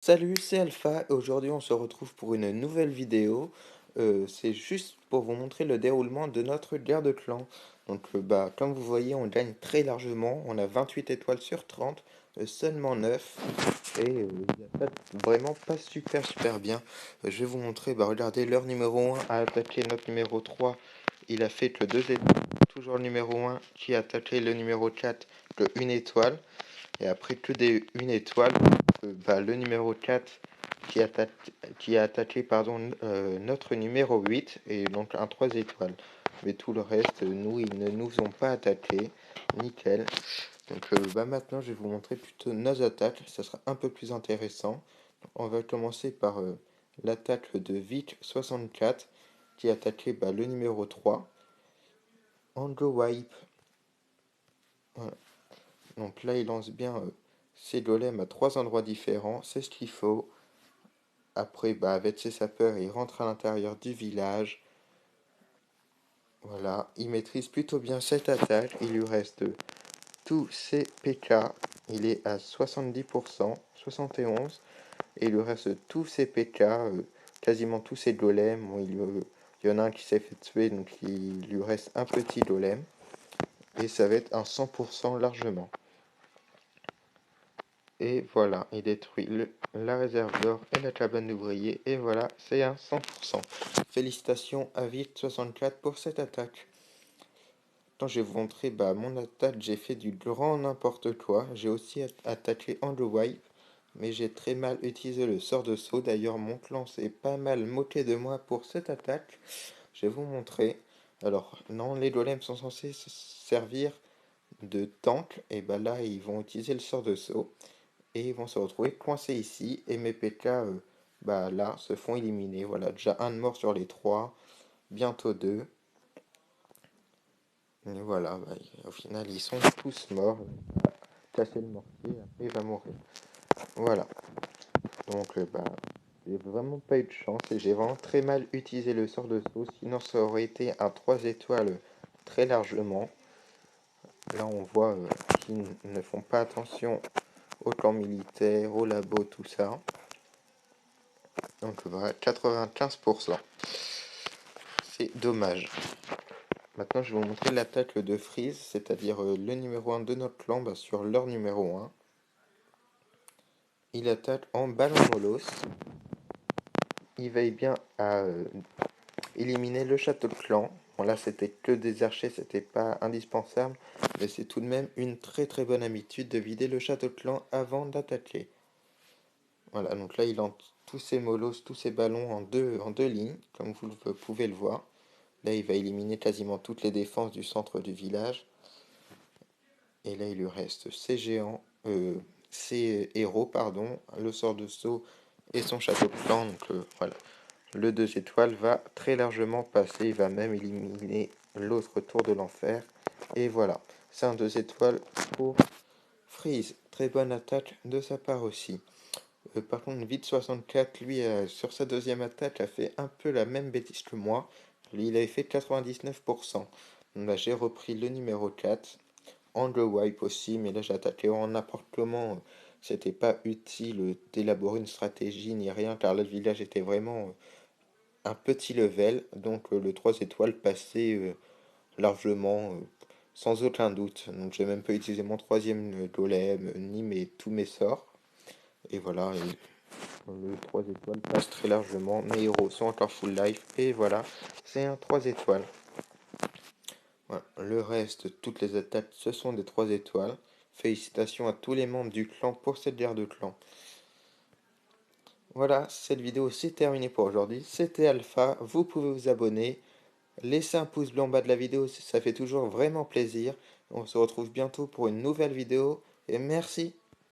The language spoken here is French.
Salut, c'est Alpha et aujourd'hui on se retrouve pour une nouvelle vidéo. C'est juste pour vous montrer le déroulement de notre guerre de clan. Donc comme vous voyez on gagne très largement, on a 28 étoiles sur 30, seulement 9 et il attaque vraiment pas super bien. Je vais vous montrer, regardez, leur numéro 1 a attaqué notre numéro 3, il a fait que 2 étoiles, toujours le numéro 1 qui a attaqué le numéro 4 que 1 étoile. Et après que des une étoile, le numéro 4 qui a attaqué notre numéro 8 et donc un 3 étoiles. Mais tout le reste, nous, ils ne nous ont pas attaqué. Nickel. Donc maintenant, je vais vous montrer plutôt nos attaques. Ça sera un peu plus intéressant. On va commencer par l'attaque de Vic64 qui a attaqué le numéro 3. Ango Wipe. Voilà. Donc là, il lance bien ses golems à 3 endroits différents, c'est ce qu'il faut. Après, avec ses sapeurs, il rentre à l'intérieur du village. Voilà, il maîtrise plutôt bien cette attaque. Il lui reste tous ses PK. Il est à 70%, 71. Et il lui reste tous ses PK, quasiment tous ses golems. Bon, il y en a un qui s'est fait tuer, donc il lui reste un petit golem. Et ça va être un 100% largement. Et voilà, il détruit la réserve d'or et la cabane d'ouvriers. Et voilà, c'est un 100%. Félicitations à Vite64 pour cette attaque. Quand je vais vous montrer mon attaque, j'ai fait du grand n'importe quoi. J'ai aussi attaqué Wipe, mais j'ai très mal utilisé le sort de saut. D'ailleurs, mon clan s'est pas mal moqué de moi pour cette attaque. Je vais vous montrer. Alors, non, les golems sont censés se servir de tank. Et là, ils vont utiliser le sort de saut. Et ils vont se retrouver coincés ici. Et mes PK, là, se font éliminer. Voilà, déjà un de mort sur les 3. Bientôt 2. Et voilà, au final, ils sont tous morts. Casser le mortier, après il va mourir. Voilà. Donc, j'ai vraiment pas eu de chance. Et j'ai vraiment très mal utilisé le sort de saut. Sinon, ça aurait été un 3 étoiles très largement. Là, on voit qu'ils ne font pas attention au camp militaire, au labo, tout ça. Donc voilà, 95%. C'est dommage. Maintenant, je vais vous montrer l'attaque de Freeze, c'est-à-dire le numéro 1 de notre clan sur leur numéro 1. Il attaque en ballon molos. Il veille bien à éliminer le château de clan. Bon, là, c'était que des archers, c'était pas indispensable, mais c'est tout de même une très bonne habitude de vider le château de clan avant d'attaquer. Voilà, donc là, il lance tous ses molosses, tous ses ballons en deux lignes, comme vous pouvez le voir. Là, il va éliminer quasiment toutes les défenses du centre du village. Et là, il lui reste ses géants, ses héros, pardon, le sort de saut et son château de clan. Donc voilà, le 2 étoiles va très largement passer. Il va même éliminer l'autre tour de l'enfer. Et voilà, c'est un 2 étoiles pour Freeze. Très bonne attaque de sa part aussi. Par contre, Vite64, lui, sur sa deuxième attaque, a fait un peu la même bêtise que moi. Lui, il avait fait 99%. Donc là, j'ai repris le numéro 4. Angle wipe aussi, mais là, j'ai attaqué en n'importe comment. C'était pas utile d'élaborer une stratégie ni rien, car le village était vraiment un petit level. Donc, le 3 étoiles passait largement, sans aucun doute. Donc, j'ai même pas utilisé mon troisième golem, ni tous mes sorts. Et voilà, le 3 étoiles passe très largement. Mes héros sont encore full life. Et voilà, c'est un 3 étoiles. Voilà. Le reste, toutes les attaques, ce sont des 3 étoiles. Félicitations à tous les membres du clan pour cette guerre de clan. Voilà, cette vidéo c'est terminé pour aujourd'hui. C'était Alpha, vous pouvez vous abonner. Laissez un pouce bleu en bas de la vidéo, ça fait toujours vraiment plaisir. On se retrouve bientôt pour une nouvelle vidéo. Et merci.